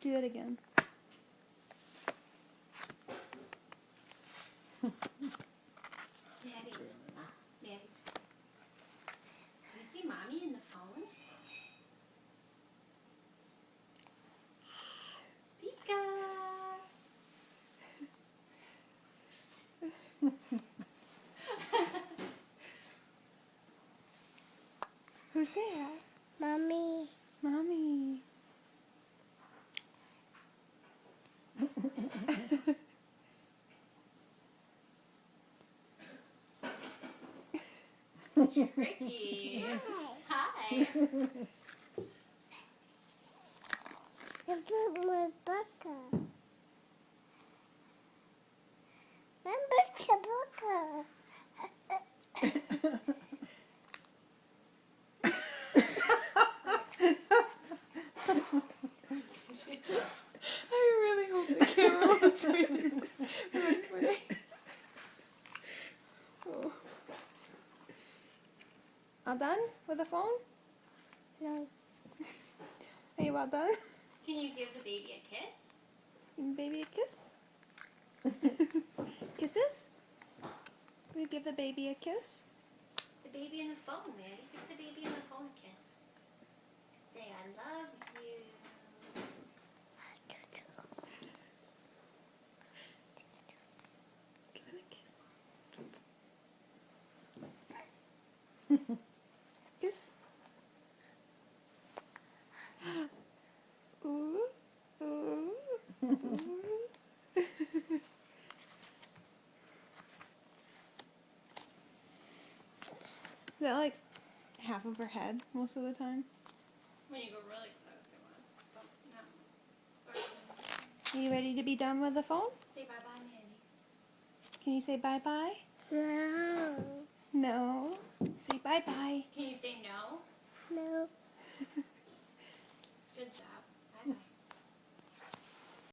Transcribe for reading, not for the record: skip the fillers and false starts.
Do that again. Daddy. Daddy. Do you see Mommy in the phone? Pika! Who's there? Mommy. Mommy. Ricky. Hi. Look at my bucker. Remember Chewbacca? I really hope the camera was pointed the right way. Oh. All done with the phone? No. Are you all done? Can you give the baby a kiss? Give the baby a kiss? Kisses? Will you give the baby a kiss? The baby in the phone, Maddie. Give the baby in the phone a kiss. Say, I love you. Give him a kiss. Kiss. Ooh, ooh, ooh. Is that like half of her head most of the time? When you go really close, it wants. But no. Are you ready to be done with the phone? Say bye-bye, Maddie. Can you say bye-bye? No. No. Say bye-bye. Can you say no? No.